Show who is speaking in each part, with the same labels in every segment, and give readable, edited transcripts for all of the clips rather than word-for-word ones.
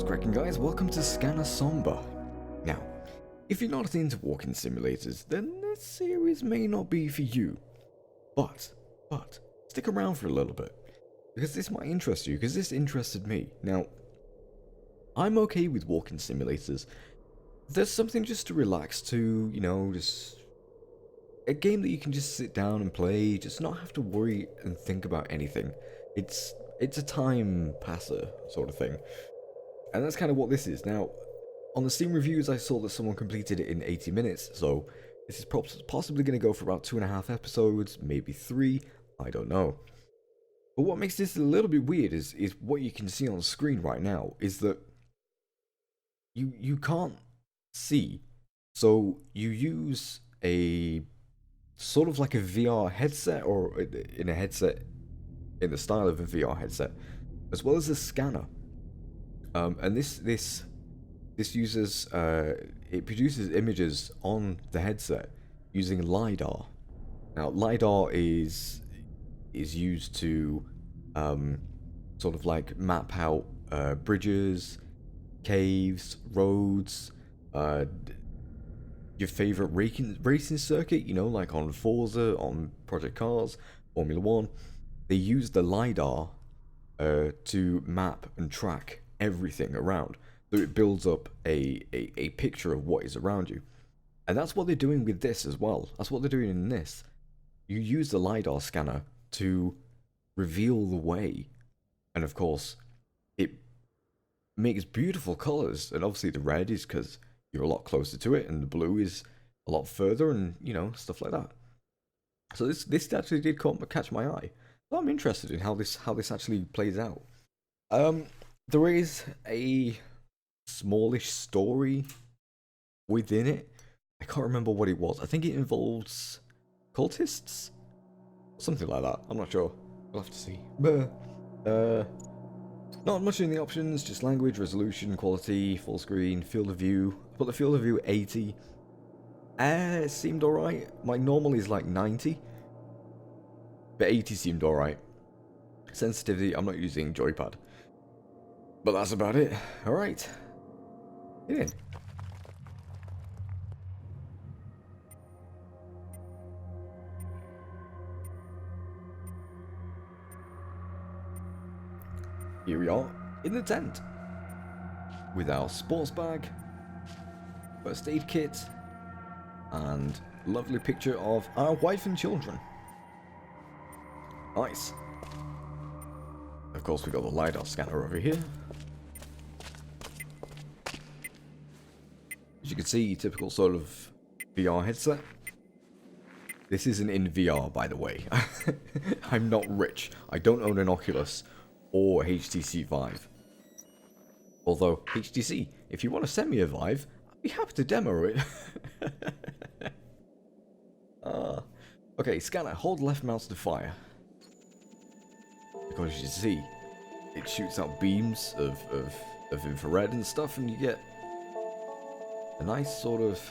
Speaker 1: What's cracking, guys? Welcome to Sombre. Now, if you're not into walking simulators, then this series may not be for you. But, stick around for a little bit, because this might interest you, because this interested me. Now, I'm okay with walking simulators. There's something just to relax to, just a game that you can just sit down and play, just not have to worry and think about anything. It's a time passer sort of thing. And that's kind of what this is. Now, on the Steam reviews, I saw that someone completed it in 80 minutes, so this is possibly going to go for about 2.5 episodes, maybe 3, I don't know. But what makes this a little bit weird is what you can see on the screen right now, is that you can't see. So you use a sort of like a VR headset, or in a headset in the style of a VR headset, as well as a scanner. And this uses it produces images on the headset using LIDAR. Now, LIDAR is used to sort of like map out bridges, caves, roads, your favorite racing circuit, like on Forza, on Project Cars, Formula 1. They use the LIDAR to map and track everything around, so it builds up a picture of what is around you. And that's what they're doing with this as well. That's what they're doing in this. You use the LiDAR scanner to reveal the way, and of course it makes beautiful colors. And obviously the red is because you're a lot closer to it, and the blue is a lot further, and stuff like that. So this actually did catch my eye. So I'm interested in how this actually plays out. There is a smallish story within it. I can't remember what it was. I think it involves cultists? Something like that. I'm not sure. We'll have to see. But, not much in the options, just language, resolution, quality, full screen, field of view. I put the field of view 80. It seemed alright. My normal is like 90. But 80 seemed alright. Sensitivity, I'm not using joypad. But that's about it. Alright. Get in. Here we are, in the tent. With our sports bag, first aid kit, and lovely picture of our wife and children. Nice. Of course, we got the LiDAR scanner over here. As you can see, typical sort of VR headset. This isn't in VR, by the way. I'm not rich. I don't own an Oculus or HTC Vive. Although, HTC, if you want to send me a Vive, I'd be happy to demo it. Okay, scanner, hold left mouse to fire. Because as you see, it shoots out beams of infrared and stuff, and you get a nice sort of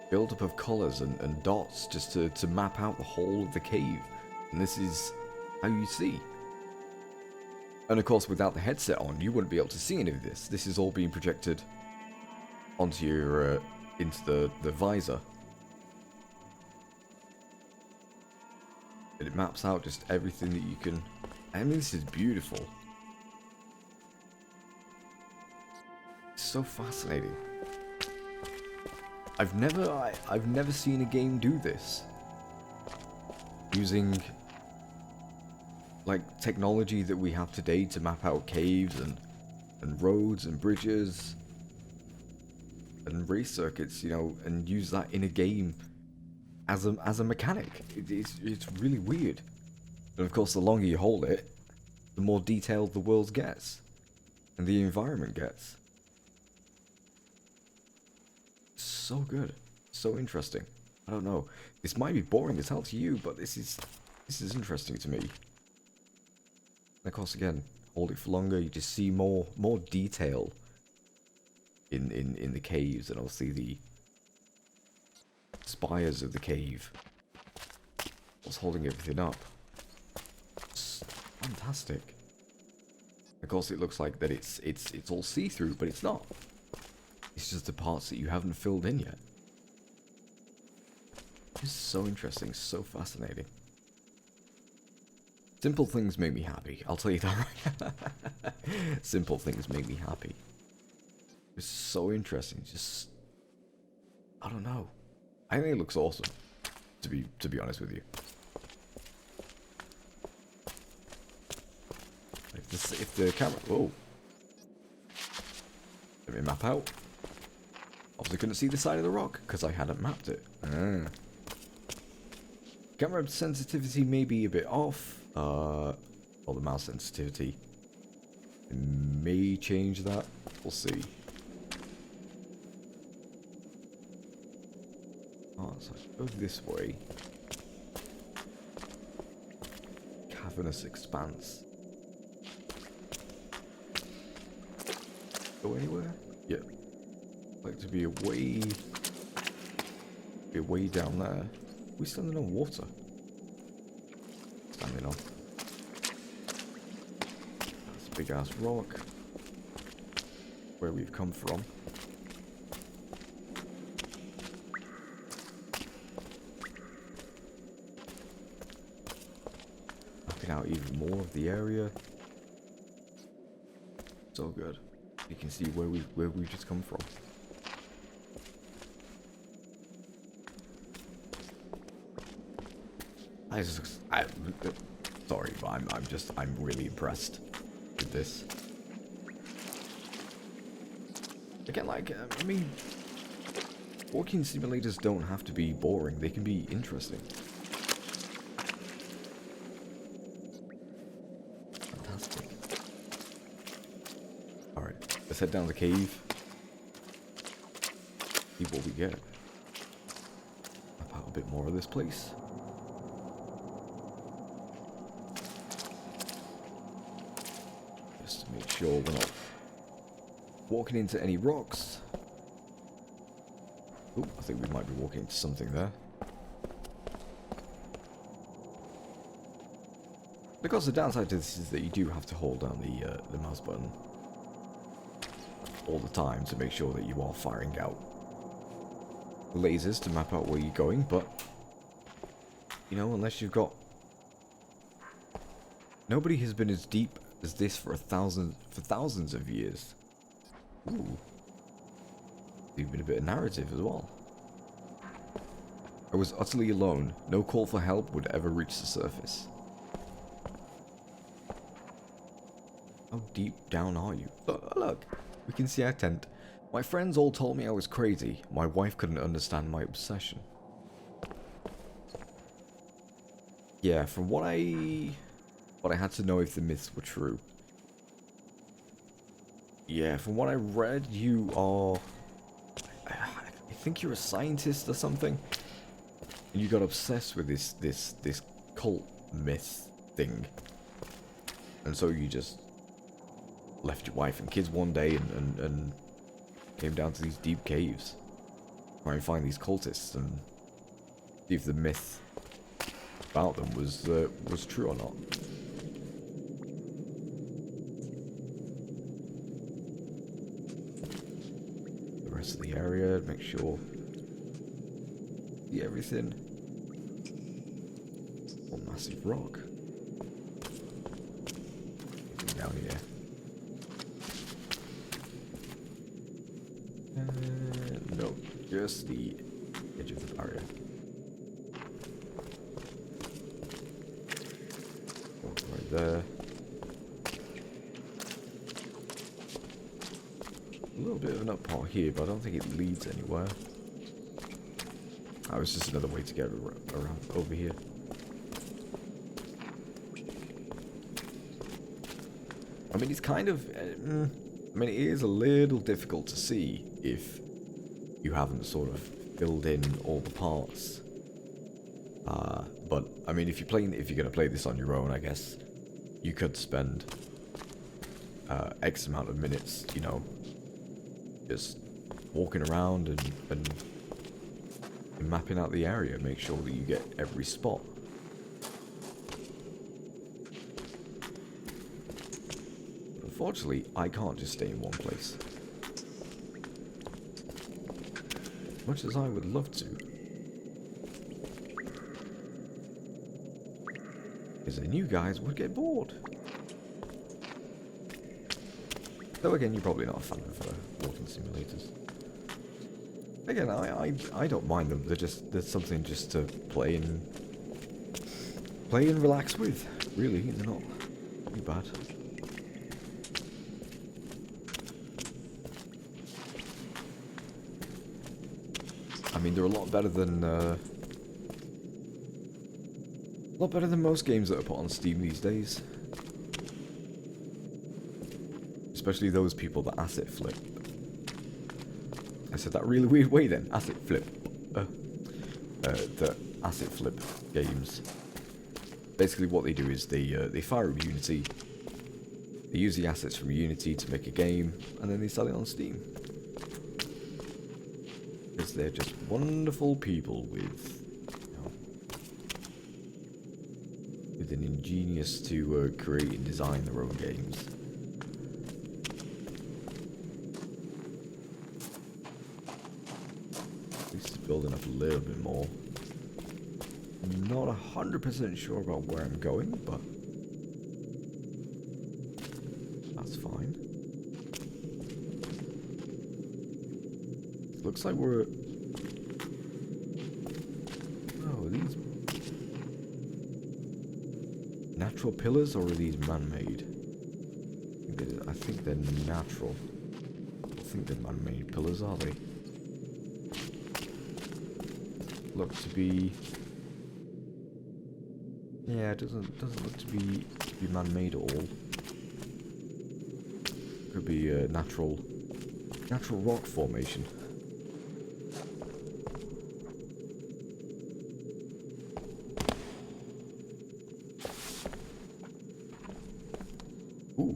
Speaker 1: build-up of colours and dots just to map out the whole of the cave. And this is how you see. And of course, without the headset on, you wouldn't be able to see any of this. This is all being projected onto your into the visor. And it maps out just everything that you can. I mean, this is beautiful. It's so fascinating. I've never seen a game do this using like technology that we have today to map out caves and roads and bridges and race circuits, and use that in a game as a mechanic. It's really weird. And of course, the longer you hold it, the more detailed the world gets and the environment gets. So good, so interesting. I don't know. This might be boring as hell to you, but this is interesting to me. And of course, again, hold it for longer, you just see more detail in the caves, and obviously the spires of the cave. What's holding everything up? It's fantastic. Of course, it looks like that it's all see-through, but it's not. It's just the parts that you haven't filled in yet. It's so interesting, so fascinating. Simple things make me happy, I'll tell you that right. Simple things make me happy. It's so interesting, just... I don't know. I think it looks awesome, to be honest with you. If the camera... Whoa. Let me map out. Obviously couldn't see the side of the rock, because I hadn't mapped it. Camera sensitivity may be a bit off. Or the mouse sensitivity. It may change that. We'll see. Oh, so I go this way. Cavernous expanse. Go anywhere? Yeah. Like to be away down there. We're standing on water. Standing on. That's a big ass rock. Where we've come from. Mapping out even more of the area. So good. You can see where we've just come from. Sorry, but I'm really impressed with this. Again, like, I mean, walking simulators don't have to be boring, they can be interesting. Fantastic. Alright, let's head down the cave. See what we get. Map out a bit more of this place. Just to make sure we're not walking into any rocks. Oh, I think we might be walking into something there. Of course, the downside to this is that you do have to hold down the mouse button all the time to make sure that you are firing out lasers to map out where you're going, but you know, unless you've got... Nobody has been as deep as this for thousands of years. Ooh. Even a bit of narrative as well. I was utterly alone. No call for help would ever reach the surface. How deep down are you? Oh, look, we can see our tent. My friends all told me I was crazy. My wife couldn't understand my obsession. Yeah, from what I had to know if the myths were true. Yeah, from what I read, you are... I think you're a scientist or something. And you got obsessed with this cult myth thing. And so you just left your wife and kids one day and came down to these deep caves. Try and find these cultists and see if the myth about them was true or not. The rest of the area, make sure see everything. One massive rock. Anything down here? No, just the edge of the barrier. Right there. A little bit of an up part here, but I don't think it leads anywhere. Oh, it's just another way to get around over here. I mean, it's kind of... I mean, it is a little difficult to see if you haven't sort of filled in all the parts. But I mean, if you're going to play this on your own, I guess you could spend X amount of minutes, you know, just walking around and mapping out the area, make sure that you get every spot. unfortunately, I can't just stay in one place. As much as I would love to. Because then you guys would get bored. Though again, you're probably not a fan of walking simulators. Again, I don't mind them. They're something just to play and relax with. Really, they're not too bad. I mean, they're a lot better than most games that are put on Steam these days. Especially those people that asset flip. I said that really weird way then. Asset flip. The asset flip games. Basically what they do is they fire up Unity. They use the assets from Unity to make a game, and then they sell it on Steam. Because they're just wonderful people with, you know, with an ingenious to create and design their own games. Building up a little bit more. Not 100% sure about where I'm going, but that's fine. Looks like we're... Oh, are these natural pillars or are these man-made? I think they're natural. I don't think they're man-made pillars, are they? Look to be, yeah, it doesn't look to be man-made at all. Could be a natural rock formation. Ooh,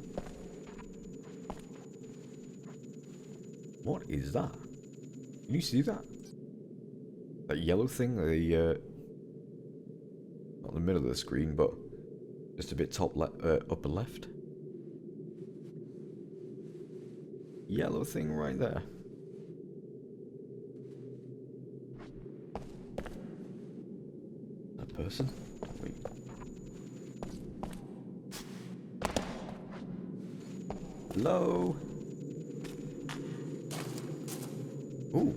Speaker 1: what is that? Can you see that? That yellow thing, not in the middle of the screen, but just a bit upper left. Yellow thing right there. That person? Wait. Hello? Ooh.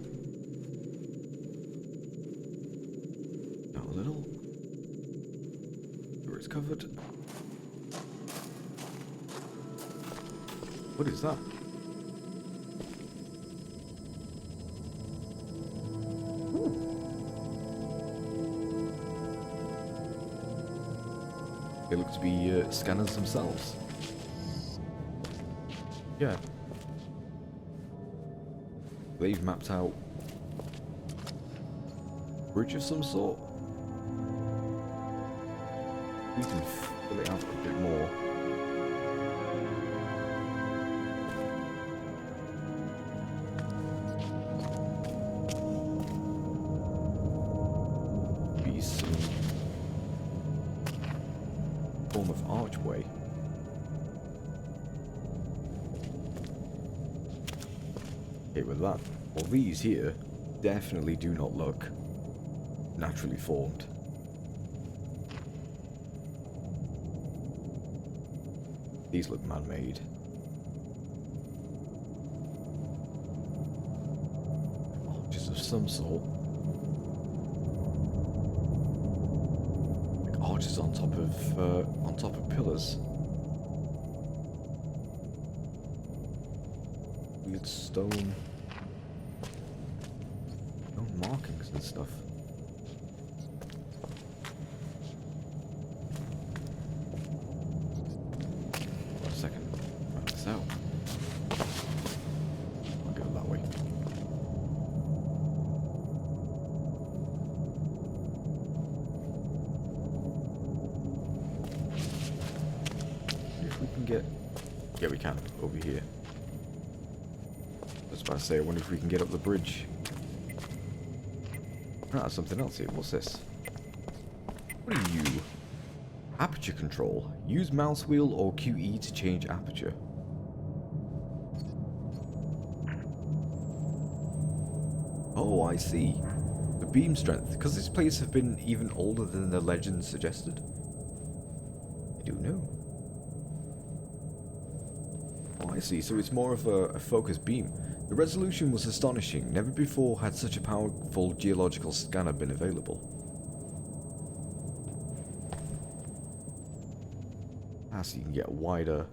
Speaker 1: Covered. What is that? Ooh. They look to be scanners themselves. Yeah. They've mapped out a bridge of some sort. We can fill it out a bit more. Be some form of archway. Okay, with that, well, these here definitely do not look naturally formed. These look man-made. Arches of some sort. Like arches on top of pillars. Weird stone markings and stuff. Yeah, we can, over here. I was about to say, I wonder if we can get up the bridge. Ah, there's something else here. What's this? What are you? Aperture control. Use mouse wheel or QE to change aperture. Oh, I see. The beam strength, because these plates have been even older than the legend suggested. I do know. Oh, I see. So it's more of a focused beam. The resolution was astonishing. Never before had such a powerful geological scanner been available. So you can get a wider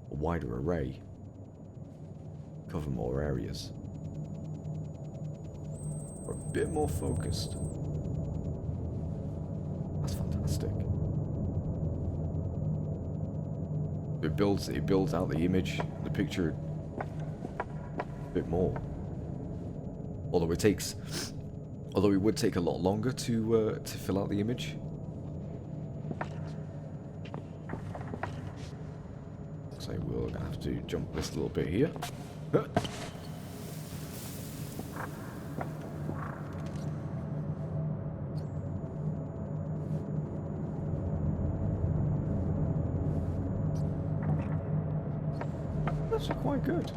Speaker 1: array. Cover more areas. Or a bit more focused. That's fantastic. It builds out the image, the picture a bit more. Although it would take a lot longer to fill out the image. So we're gonna have to jump this little bit here. Huh. That's quite good.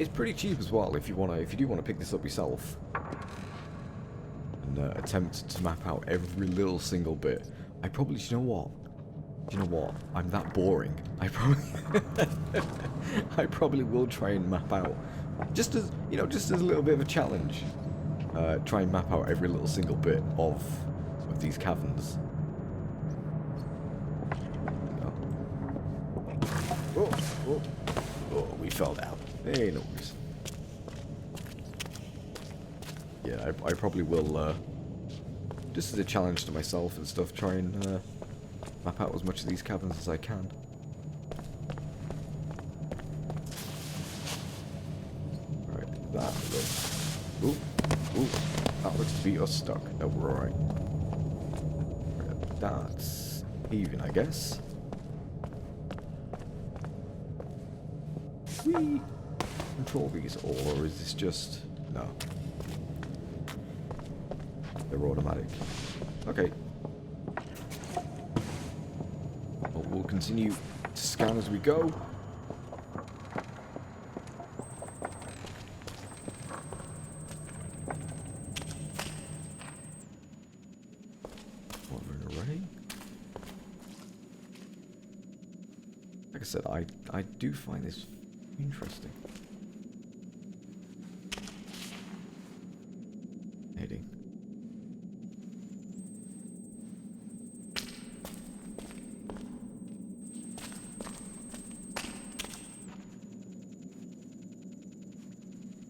Speaker 1: It's pretty cheap as well if you do want to pick this up yourself and attempt to map out every little single bit. Do you know what? I'm that boring. I probably will try and map out, just as a little bit of a challenge. Try and map out every little single bit of these caverns. Oh, we fell down. Hey, no worries. Yeah, I probably will, just as a challenge to myself and stuff, try and map out as much of these caverns as I can. Alright, that looks... Ooh, that looks to be us stuck. No, we're alright. Right, that's even, I guess. We control these, or is this just... No. They're automatic. Okay. Well, we'll continue to scan as we go. What, an array? Like I said, I do find this interesting. Heading.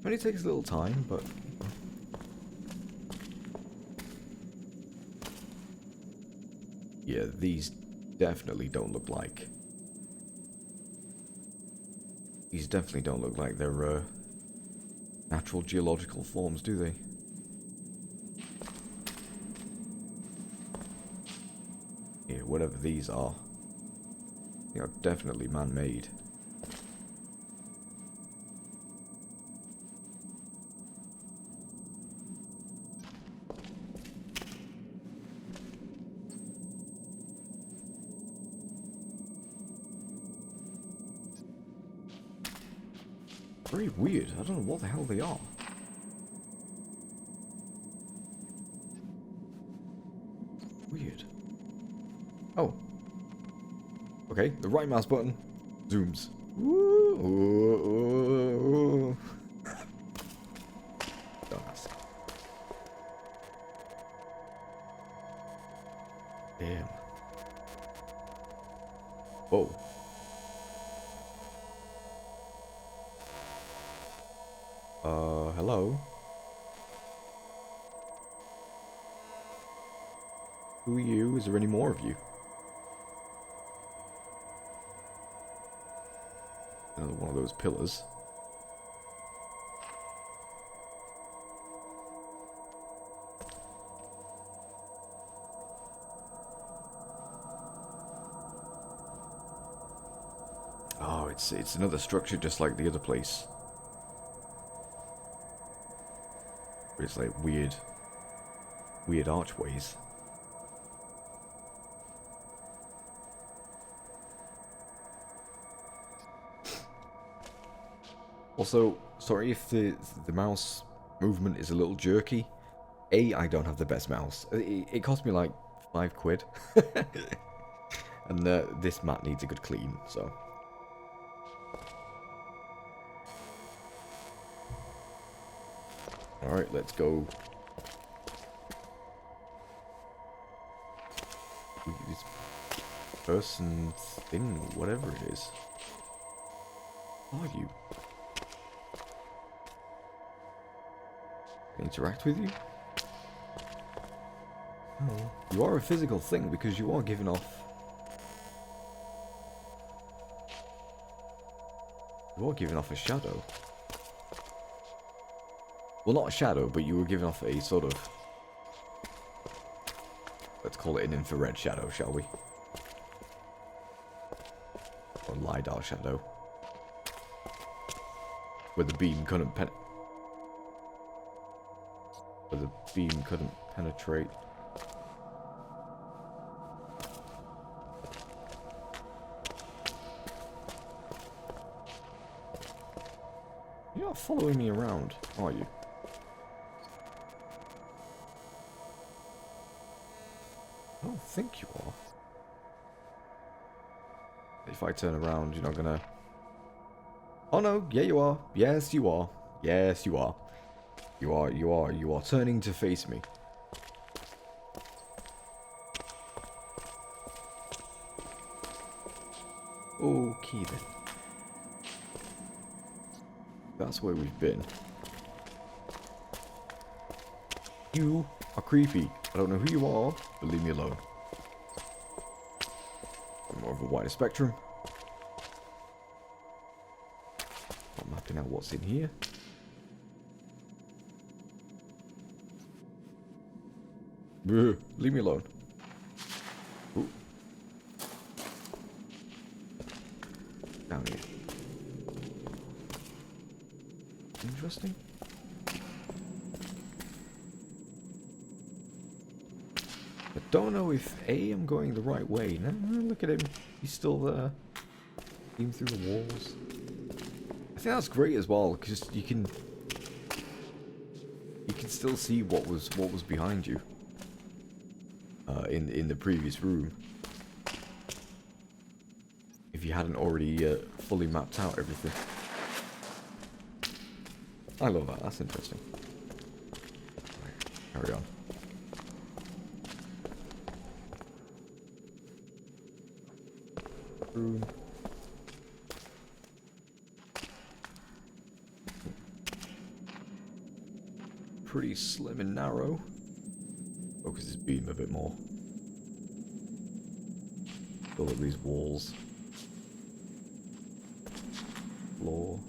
Speaker 1: Only takes a little time, but yeah, these definitely don't look like. These definitely don't look like they're natural geological forms, do they? Yeah, whatever these are, they are definitely man-made. Very weird. I don't know what the hell they are. Weird. Oh. Okay, the right mouse button zooms. Ooh. Dumbass. Damn. Whoa. Hello? Who are you? Is there any more of you? Another one of those pillars. Oh, it's another structure just like the other place. It's like weird archways. Also, sorry if the mouse movement is a little jerky. I don't have the best mouse. It cost me like £5. And this mat needs a good clean, so. Alright, let's go. This person thing, whatever it is. Who are you? Interact with you? Oh, you are a physical thing because you are giving off. You are giving off a shadow. Well, not a shadow, but you were giving off a sort of. Let's call it an infrared shadow, shall we? Or LIDAR shadow. Where the beam couldn't penetrate. You're not following me around, are you? I don't think you are. If I turn around, you're not gonna... Oh no, yeah you are. Yes you are. Yes you are. You are turning to face me. Okay then. That's where we've been. You are creepy. I don't know who you are, but leave me alone. More of a wider spectrum. I'm mapping out what's in here. Leave me alone. Ooh. Down here. Interesting. I don't know if I'm going the right way. No, look at him. He's still there. Beam through the walls. I think that's great as well, because you can still see what was behind you. In the previous room. If you hadn't already fully mapped out everything. I love that. That's interesting. Right, carry on. Room. Pretty slim and narrow. Focus this beam a bit more. Fill up these walls. Floor.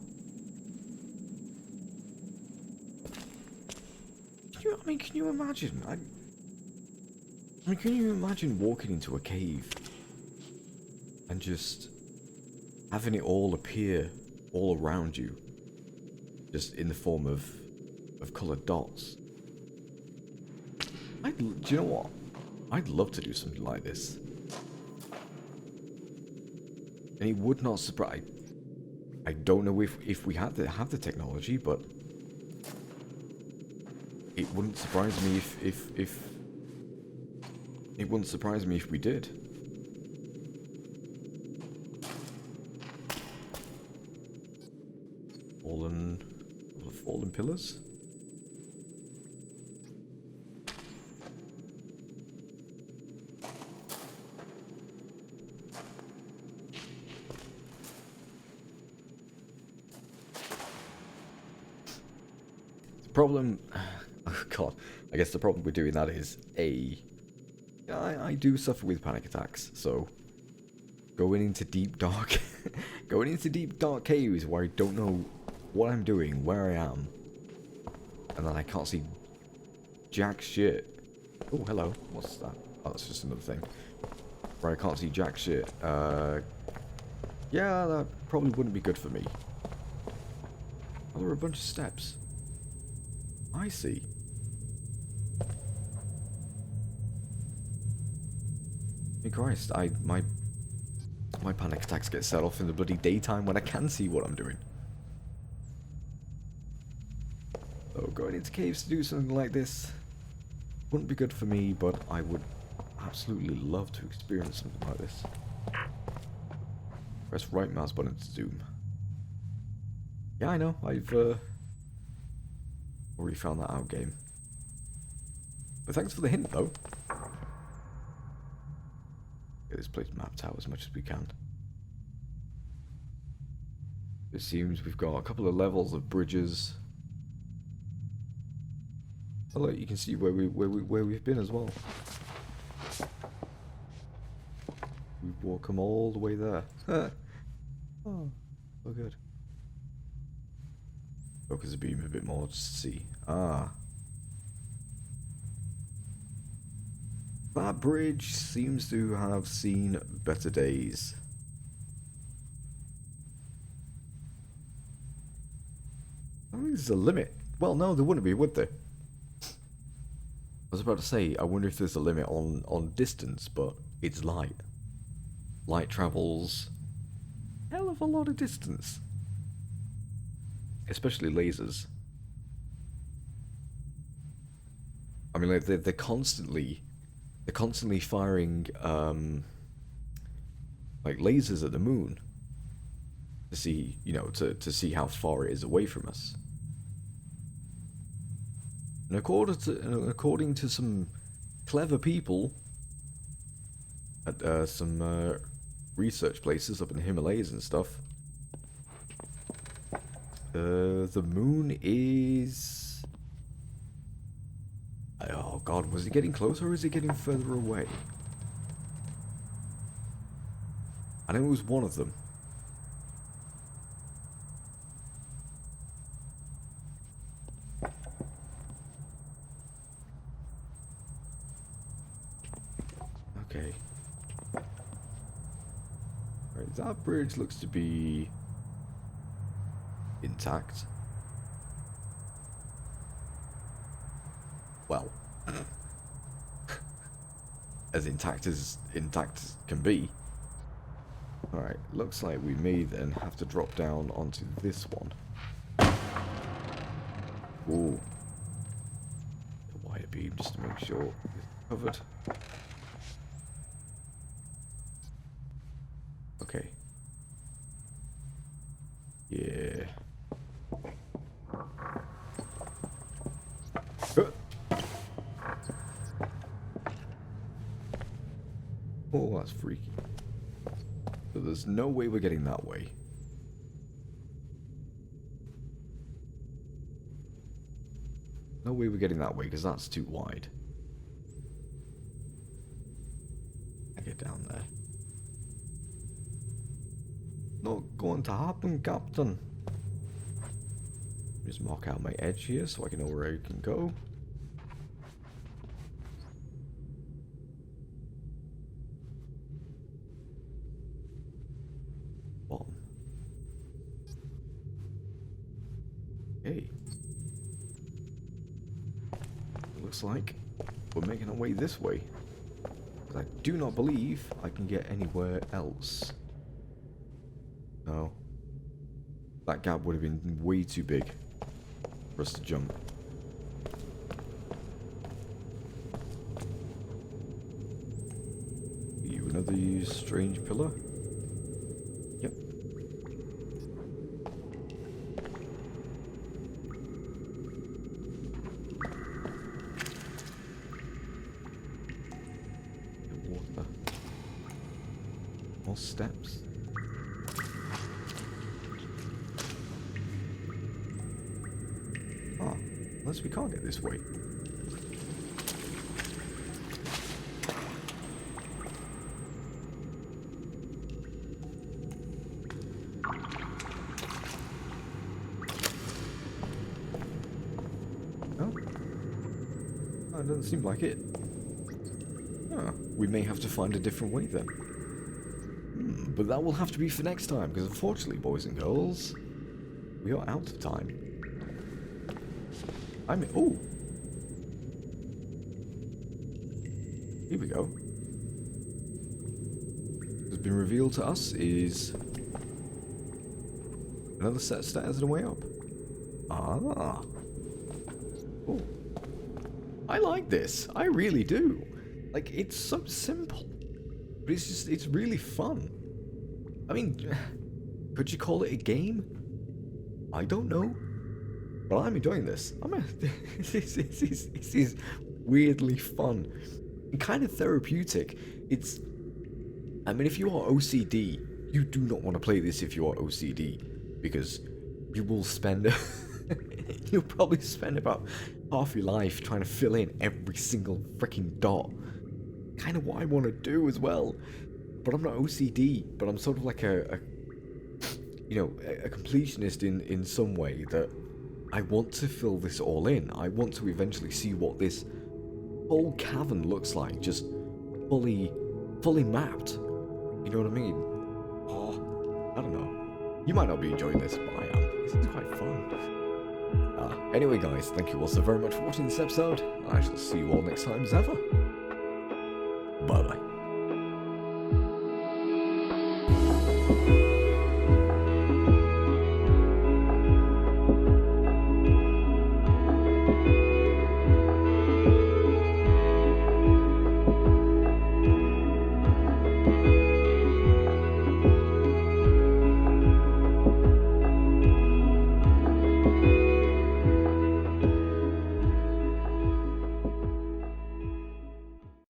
Speaker 1: Can you imagine? Can you imagine walking into a cave and just having it all appear all around you, just in the form of coloured dots? Do you know what? I'd love to do something like this. And it would not surprise. I don't know if we had to have the technology, but it wouldn't surprise me if it wouldn't surprise me if we did. Fallen pillars. Problem, oh god, I guess the problem with doing that is I do suffer with panic attacks, so going into deep dark caves where I don't know what I'm doing, where I am, and then I can't see jack shit. Oh, hello, what's that? Oh, that's just another thing. Where I can't see jack shit. Yeah, that probably wouldn't be good for me. Oh, there are a bunch of steps. I see. Hey Christ, my panic attacks get set off in the bloody daytime when I can see what I'm doing. So going into caves to do something like this wouldn't be good for me, but I would absolutely love to experience something like this. Press right mouse button to zoom. Yeah, I know, I've already found that out game. But thanks for the hint though. Get this place mapped out as much as we can. It seems we've got a couple of levels of bridges. Oh look, you can see where we've been as well. We walk them all the way there. Oh, so good. Focus the beam a bit more just to see. Ah. That bridge seems to have seen better days. I think there's a limit. Well, no, there wouldn't be, would there? I was about to say, I wonder if there's a limit on distance, but it's light. Light travels a hell of a lot of distance. Especially lasers. I mean, like, they're constantly firing, like, lasers at the moon. To see, you know, to see how far it is away from us. And according to some clever people at some research places up in the Himalayas and stuff, the moon is... Oh god, was it getting closer or is it getting further away? I know it was one of them. Okay. Right, that bridge looks to be intact. Well, as intact as can be. Alright, looks like we may then have to drop down onto this one. Ooh. A wire beam just to make sure it's covered. Okay. Yeah. Oh, that's freaky. So there's no way we're getting that way. No way we're getting that way, because that's too wide. I get down there. Not going to happen, Captain. Just mark out my edge here so I can know where I can go. Bottom. Okay. It looks like we're making our way this way. But I do not believe I can get anywhere else. No. That gap would have been way too big for us to jump. You another strange pillar? Yep. The water. More steps. Unless we can't get this way. No? Oh, it doesn't seem like it. Ah, we may have to find a different way then. But that will have to be for next time, because unfortunately, boys and girls, we are out of time. Oh! Here we go. What's been revealed to us is another set of stairs and a way up. Ah! I like this. I really do. Like, it's so simple. But it's really fun. I mean, could you call it a game? I don't know. But I'm enjoying this. This is weirdly fun. And kind of therapeutic. I mean, if you are OCD, you do not want to play this if you are OCD. Because you will spend... you'll probably spend about half your life trying to fill in every single freaking dot. Kind of what I want to do as well. But I'm not OCD, but I'm sort of like a completionist in some way, that I want to fill this all in. I want to eventually see what this whole cavern looks like, just fully mapped. You know what I mean? Oh, I don't know. You might not be enjoying this, but I am. This is quite fun. Anyway, guys, thank you all so very much for watching this episode. I shall see you all next time as ever. Bye bye.